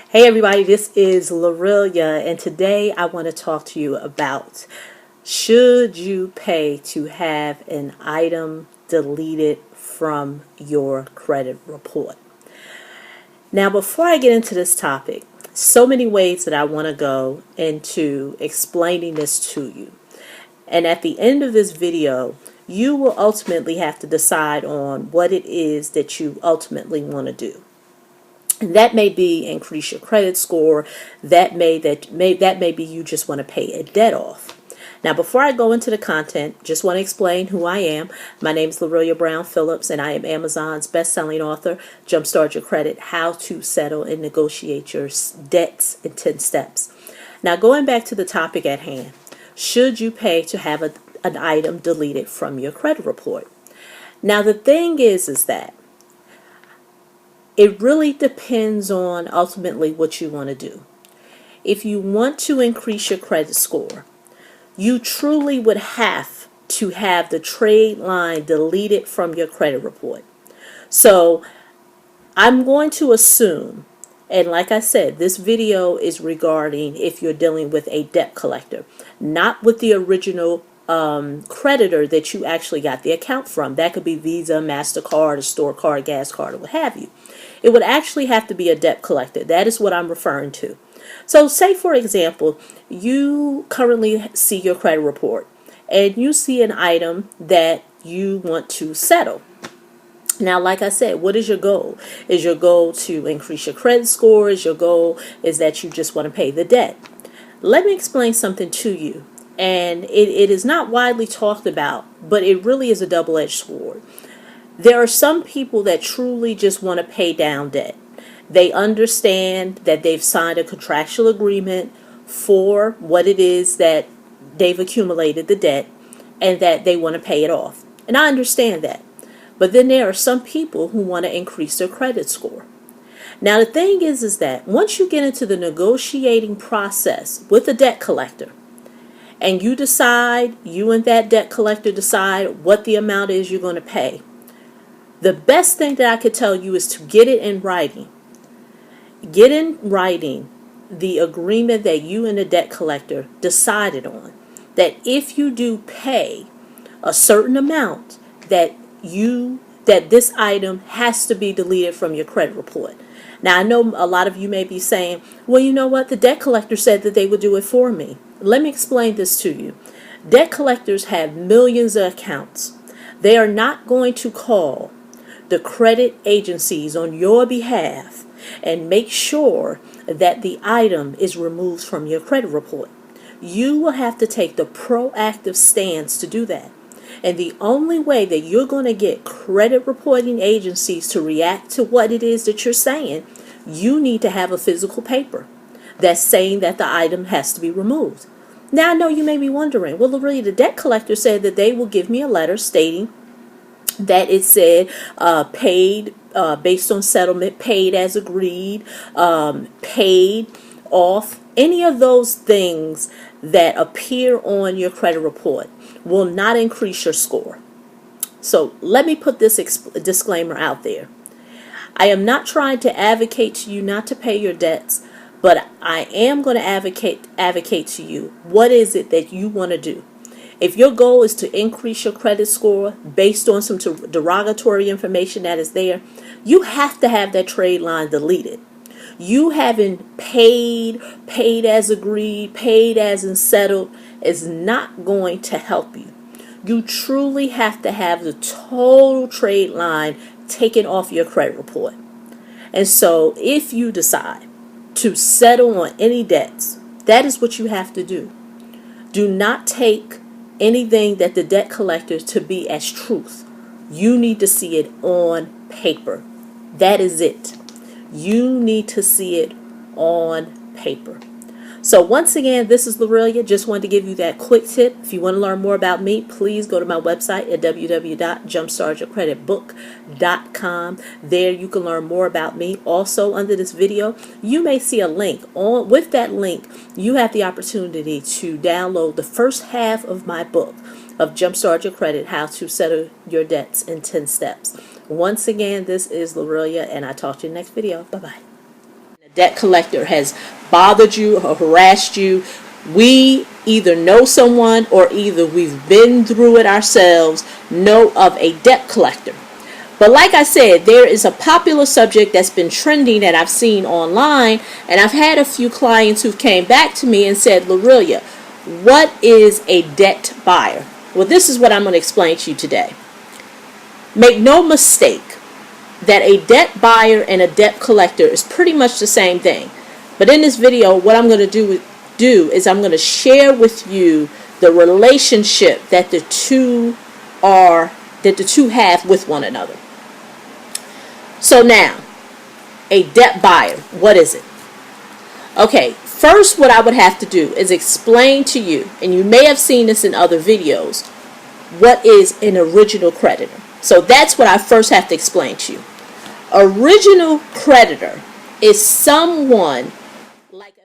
Hey everybody, this is Lorelia, and today I want to talk to you about should you pay to have an item deleted from your credit report. Now, before I get into this topic, so many ways that I want to go into explaining this to you. And at the end of this video, you will ultimately have to decide on what it is that you ultimately want to do. And that may be increase your credit score. That may be you just want to pay a debt off. Now, before I go into the content, just want to explain who I am. My name is Lorelia Brown-Phillips, and I am Amazon's best-selling author, Jumpstart Your Credit, How to Settle and Negotiate Your Debts in 10 Steps. Now, going back to the topic at hand, should you pay to have an item deleted from your credit report? Now, the thing is that it really depends on ultimately what you want to do. If you want to increase your credit score, you truly would have to have the trade line deleted from your credit report. So I'm going to assume, and like I said, this video is regarding if you're dealing with a debt collector, not with the original creditor that you actually got the account from. That could be Visa, MasterCard, a store card, gas card, or what have you. It would actually have to be a debt collector. That is what I'm referring to. So say, for example, you currently see your credit report and you see an item that you want to settle. Now, like I said, what is your goal? Is your goal to increase your credit score? Is your goal is that you just want to pay the debt? Let me explain something to you. And it is not widely talked about, but it really is a double-edged sword. There are some people that truly just want to pay down debt. They understand that they've signed a contractual agreement for what it is that they've accumulated the debt and that they want to pay it off. And I understand that. But then there are some people who want to increase their credit score. Now, the thing is that once you get into the negotiating process with the debt collector, and you and that debt collector decide what the amount is you're going to pay, the best thing that I could tell you is to get it in writing. Get in writing the agreement that you and the debt collector decided on. That if you do pay a certain amount, that this item has to be deleted from your credit report. Now, I know a lot of you may be saying, well, you know what? The debt collector said that they would do it for me. Let me explain this to you. Debt collectors have millions of accounts. They are not going to call the credit agencies on your behalf and make sure that the item is removed from your credit report. You will have to take the proactive stance to do that. And the only way that you're going to get credit reporting agencies to react to what it is that you're saying, you need to have a physical paper that's saying that the item has to be removed. Now, I know you may be wondering, well, really, the debt collector said that they will give me a letter stating that it said paid based on settlement, paid as agreed, paid off. Any of those things that appear on your credit report will not increase your score. So let me put this disclaimer out there. I am not trying to advocate to you not to pay your debts, but I am going to advocate to you what is it that you want to do. If your goal is to increase your credit score based on some derogatory information that is there, you have to have that trade line deleted. You having paid as agreed, paid as in settled is not going to help you. You truly have to have the total trade line taken off your credit report. And so if you decide to settle on any debts, that is what you have to do. Do not take anything that the debt collector to be as truth. You need to see it on paper. That is it. You need to see it on paper. So once again, this is Lorelia. Just wanted to give you that quick tip. If you want to learn more about me, please go to my website at www.jumpstartyourcreditbook.com. There you can learn more about me. Also, under this video, you may see a link. With that link, you have the opportunity to download the first half of my book of Jumpstart Your Credit, How to Settle Your Debts in 10 Steps. Once again, this is Lorelia, and I'll talk to you in the next video. Bye-bye. debt collector has bothered you or harassed you, we either know someone or either we've been through it ourselves, know of a debt collector. But like I said, there is a popular subject that's been trending that I've seen online, and I've had a few clients who came back to me and said, Lorelia, what is a debt buyer? Well, this is what I'm going to explain to you today. Make no mistake that a debt buyer and a debt collector is pretty much the same thing. But in this video, what I'm going to do is I'm going to share with you the relationship that the two have with one another. So now, a debt buyer, what is it? Okay, first what I would have to do is explain to you, and you may have seen this in other videos, what is an original creditor. So that's what I first have to explain to you. Original creditor is someone